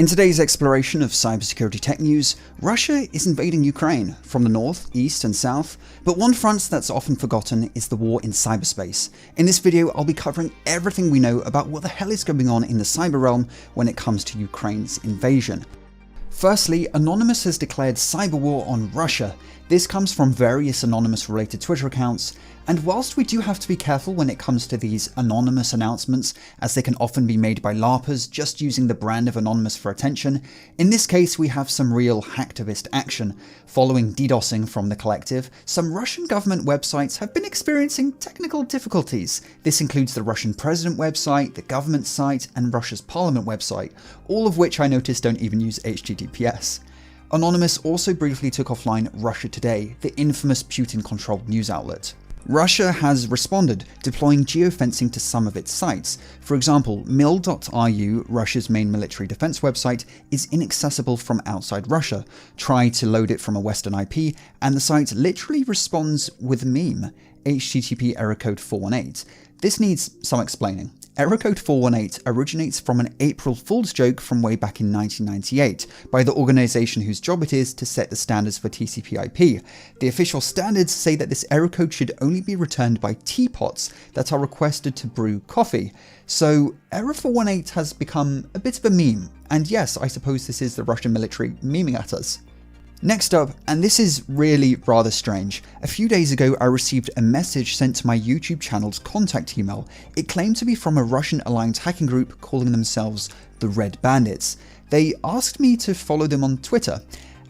In today's exploration of cybersecurity tech news, Russia is invading Ukraine from the north, east and south, but one front that's often forgotten is the war in cyberspace. In this video, I'll be covering everything we know about what the hell is going on in the cyber realm when it comes to Ukraine's invasion. Firstly, Anonymous has declared cyber war on Russia. This comes from various Anonymous-related Twitter accounts, and whilst we do have to be careful when it comes to these anonymous announcements, as they can often be made by LARPers just using the brand of Anonymous for attention, in this case we have some real hacktivist action. Following DDoSing from the collective, some Russian government websites have been experiencing technical difficulties. This includes the Russian president website, the government site, and Russia's parliament website, all of which I noticed don't even use HTTPS. Anonymous also briefly took offline Russia Today, the infamous Putin-controlled news outlet. Russia has responded, deploying geofencing to some of its sites. For example, mil.ru, Russia's main military defense website, is inaccessible from outside Russia. Try to load it from a Western IP, and the site literally responds with a meme, HTTP error code 418. This needs some explaining. Error code 418 originates from an April Fool's joke from way back in 1998 by the organization whose job it is to set the standards for TCP/IP. The official standards say that this error code should only be returned by teapots that are requested to brew coffee. So error 418 has become a bit of a meme, and yes, I suppose this is the Russian military memeing at us. Next up, and this is really rather strange, a few days ago I received a message sent to my YouTube channel's contact email. It claimed to be from a Russian aligned hacking group calling themselves the Red Bandits. They asked me to follow them on Twitter.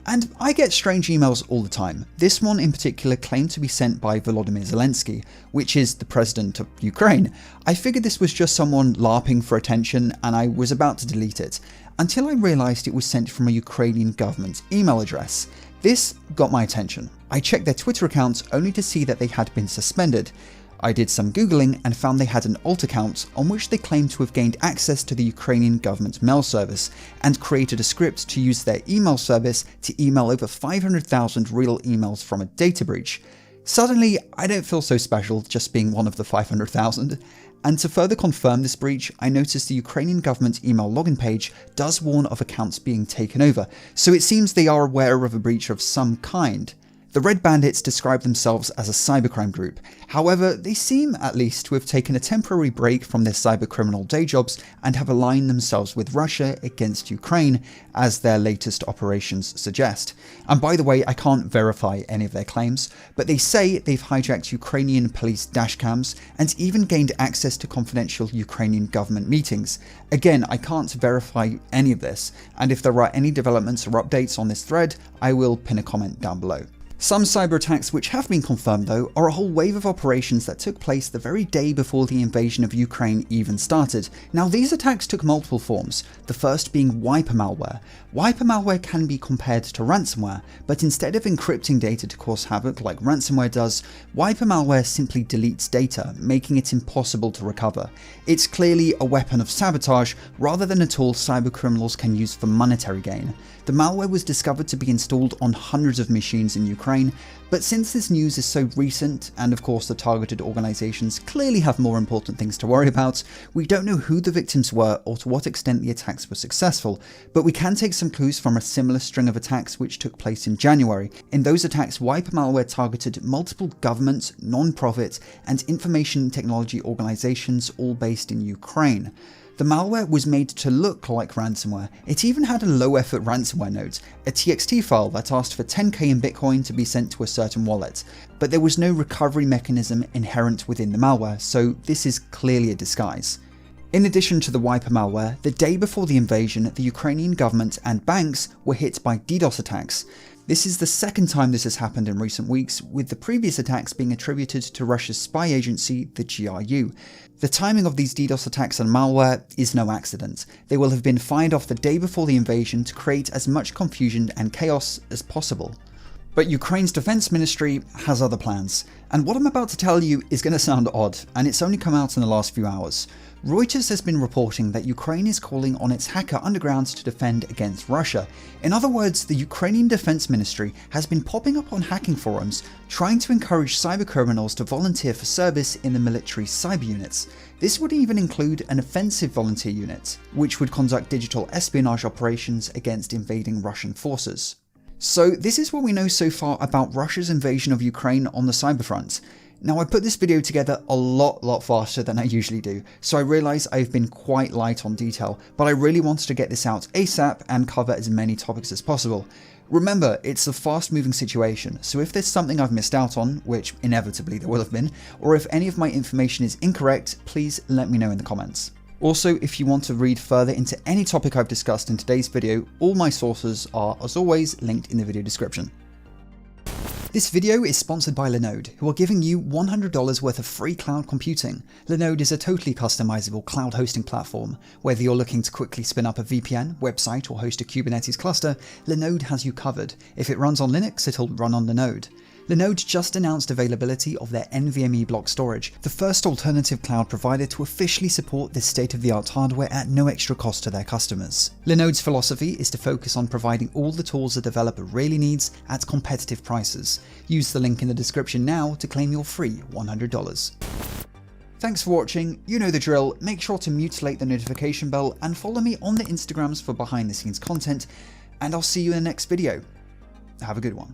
And I get strange emails all the time. This one in particular claimed to be sent by Volodymyr Zelensky, which is the president of Ukraine. I figured this was just someone LARPing for attention and I was about to delete it, until I realised it was sent from a Ukrainian government email address. This got my attention. I checked their Twitter accounts only to see that they had been suspended. I did some googling and found they had an alt account on which they claimed to have gained access to the Ukrainian government mail service and created a script to use their email service to email over 500,000 real emails from a data breach. Suddenly, I don't feel so special just being one of the 500,000. And to further confirm this breach, I noticed the Ukrainian government email login page does warn of accounts being taken over, so it seems they are aware of a breach of some kind. The Red Bandits describe themselves as a cybercrime group. However, they seem, at least, to have taken a temporary break from their cybercriminal day jobs and have aligned themselves with Russia against Ukraine, as their latest operations suggest. And by the way, I can't verify any of their claims, but they say they've hijacked Ukrainian police dashcams and even gained access to confidential Ukrainian government meetings. Again, I can't verify any of this, and if there are any developments or updates on this thread, I will pin a comment down below. Some cyber attacks which have been confirmed though are a whole wave of operations that took place the very day before the invasion of Ukraine even started. Now these attacks took multiple forms, the first being wiper malware. Wiper malware can be compared to ransomware, but instead of encrypting data to cause havoc like ransomware does, wiper malware simply deletes data, making it impossible to recover. It's clearly a weapon of sabotage rather than a tool cybercriminals can use for monetary gain. The malware was discovered to be installed on hundreds of machines in Ukraine, but since this news is so recent, and of course the targeted organizations clearly have more important things to worry about, we don't know who the victims were or to what extent the attacks were successful, but we can take some clues from a similar string of attacks which took place in January. In those attacks, wiper malware targeted multiple government, non-profit, and information technology organizations all based in Ukraine. The malware was made to look like ransomware. It even had a low-effort ransomware note, a TXT file that asked for 10k in Bitcoin to be sent to a certain wallet, but there was no recovery mechanism inherent within the malware, so this is clearly a disguise. In addition to the wiper malware, the day before the invasion, the Ukrainian government and banks were hit by DDoS attacks. This is the second time this has happened in recent weeks, with the previous attacks being attributed to Russia's spy agency, the GRU. The timing of these DDoS attacks and malware is no accident. They will have been fired off the day before the invasion to create as much confusion and chaos as possible. But Ukraine's defense ministry has other plans, and what I'm about to tell you is going to sound odd, and it's only come out in the last few hours. Reuters has been reporting that Ukraine is calling on its hacker undergrounds to defend against Russia. In other words, the Ukrainian Defense Ministry has been popping up on hacking forums, trying to encourage cybercriminals to volunteer for service in the military cyber units. This would even include an offensive volunteer unit, which would conduct digital espionage operations against invading Russian forces. So this is what we know so far about Russia's invasion of Ukraine on the cyber front. Now, I put this video together a lot faster than I usually do, so I realise I've been quite light on detail, but I really wanted to get this out ASAP and cover as many topics as possible. Remember, it's a fast-moving situation, so if there's something I've missed out on, which inevitably there will have been, or if any of my information is incorrect, please let me know in the comments. Also, if you want to read further into any topic I've discussed in today's video, all my sources are, as always, linked in the video description. This video is sponsored by Linode, who are giving you $100 worth of free cloud computing. Linode is a totally customizable cloud hosting platform. Whether you're looking to quickly spin up a VPN, website, or host a Kubernetes cluster, Linode has you covered. If it runs on Linux, it'll run on Linode. Linode just announced availability of their NVMe block storage, the first alternative cloud provider to officially support this state-of-the-art hardware at no extra cost to their customers. Linode's philosophy is to focus on providing all the tools a developer really needs at competitive prices. Use the link in the description now to claim your free $100. Thanks for watching, you know the drill, make sure to mutilate the notification bell and follow me on the Instagrams for behind the scenes content, and I'll see you in the next video. Have a good one.